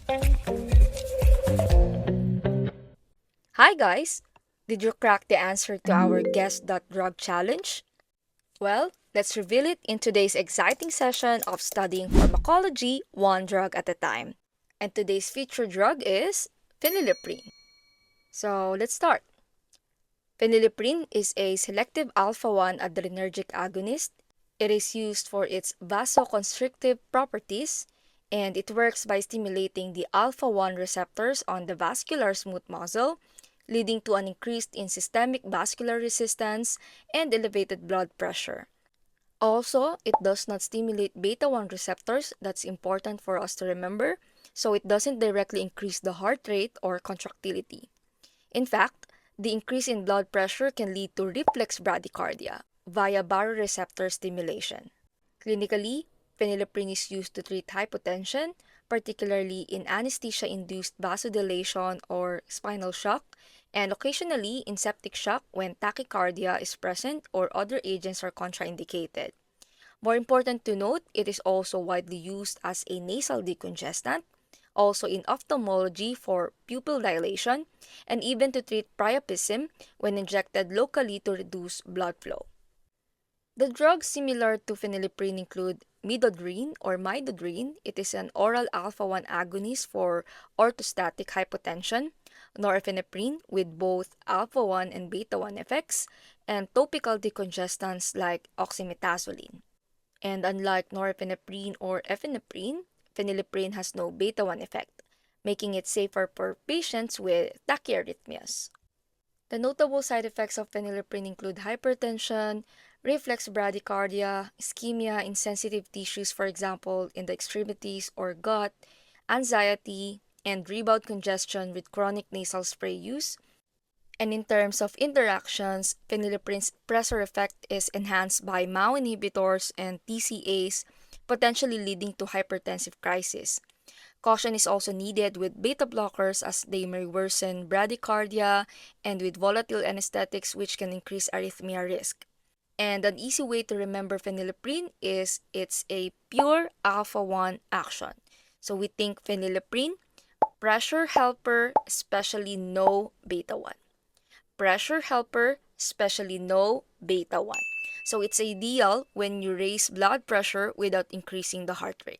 Hi guys! Did you crack the answer to our Guess That Drug challenge? Well, let's reveal it in today's exciting session of studying pharmacology one drug at a time. And today's featured drug is phenylephrine. So let's start. Phenylephrine is a selective alpha 1 adrenergic agonist. It is used for its vasoconstrictive properties, and it works by stimulating the alpha 1 receptors on the vascular smooth muscle, leading to an increase in systemic vascular resistance and elevated blood pressure. Also, it does not stimulate beta 1 receptors. That's important for us to remember, so it doesn't directly increase the heart rate or contractility. In fact, the increase in blood pressure can lead to reflex bradycardia via baroreceptor stimulation. Clinically, phenylephrine is used to treat hypotension, particularly in anesthesia-induced vasodilation or spinal shock, and occasionally in septic shock when tachycardia is present or other agents are contraindicated. More important to note, it is also widely used as a nasal decongestant, also in ophthalmology for pupil dilation, and even to treat priapism when injected locally to reduce blood flow. The drugs similar to phenylephrine include midodrine or midodrine. It is an oral alpha 1 agonist for orthostatic hypotension, norepinephrine with both alpha 1 and beta 1 effects, and topical decongestants like oxymetazoline. And unlike norepinephrine or epinephrine, phenylephrine has no beta 1 effect, making it safer for patients with tachyarrhythmias. The notable side effects of phenylephrine include hypertension, reflex bradycardia, ischemia in sensitive tissues, for example, in the extremities or gut, anxiety, and rebound congestion with chronic nasal spray use. And in terms of interactions, phenylephrine's pressor effect is enhanced by MAO inhibitors and TCAs, potentially leading to hypertensive crisis. Caution is also needed with beta blockers as they may worsen bradycardia and with volatile anesthetics which can increase arrhythmia risk. And an easy way to remember phenylephrine is it's a pure alpha 1 action. So we think phenylephrine, pressure helper, especially no beta 1. Pressure helper, especially no beta 1. So it's ideal when you raise blood pressure without increasing the heart rate.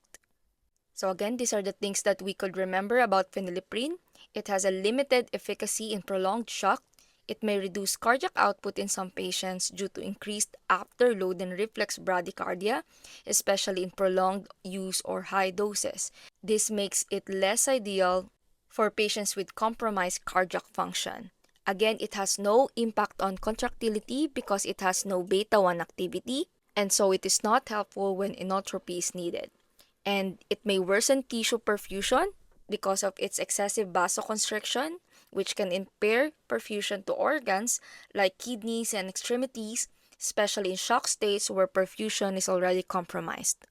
So again, these are the things that we could remember about phenylephrine. It has a limited efficacy in prolonged shock. It may reduce cardiac output in some patients due to increased afterload and reflex bradycardia, especially in prolonged use or high doses. This makes it less ideal for patients with compromised cardiac function. Again, it has no impact on contractility because it has no beta 1 activity, and so it is not helpful when inotropy is needed. And it may worsen tissue perfusion because of its excessive vasoconstriction, which can impair perfusion to organs like kidneys and extremities, especially in shock states where perfusion is already compromised.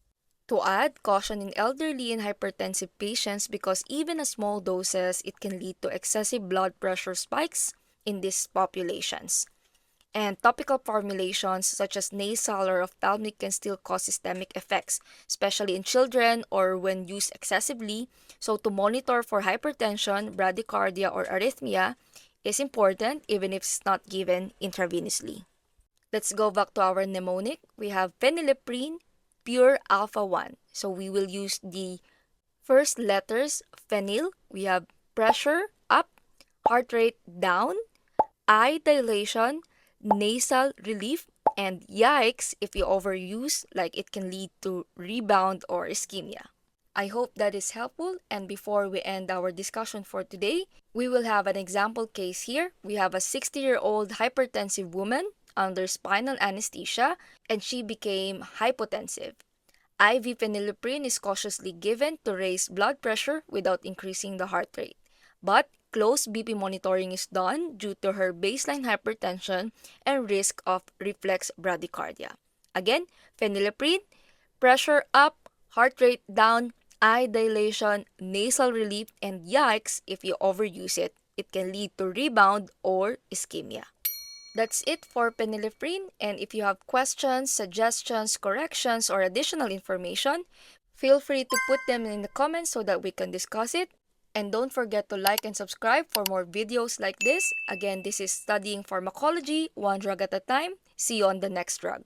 To add, caution in elderly and hypertensive patients because even at small doses, it can lead to excessive blood pressure spikes in these populations. And topical formulations such as nasal or ophthalmic can still cause systemic effects, especially in children or when used excessively. So to monitor for hypertension, bradycardia, or arrhythmia is important even if it's not given intravenously. Let's go back to our mnemonic. We have phenylephrine, pure alpha 1. So we will use the first letters, phenyl. We have pressure up, heart rate down, eye dilation, nasal relief, and yikes if you overuse, like it can lead to rebound or ischemia. I hope that is helpful, and before we end our discussion for today, we will have an example case here. We have a 60-year-old hypertensive woman under spinal anesthesia, and she became hypotensive. IV phenylephrine is cautiously given to raise blood pressure without increasing the heart rate. But close BP monitoring is done due to her baseline hypertension and risk of reflex bradycardia. Again, phenylephrine, pressure up, heart rate down, eye dilation, nasal relief, and yikes if you overuse it. It can lead to rebound or ischemia. That's it for phenylephrine, and if you have questions, suggestions, corrections, or additional information, feel free to put them in the comments so that we can discuss it. And don't forget to like and subscribe for more videos like this. Again, this is Studying Pharmacology, one drug at a time. See you on the next drug.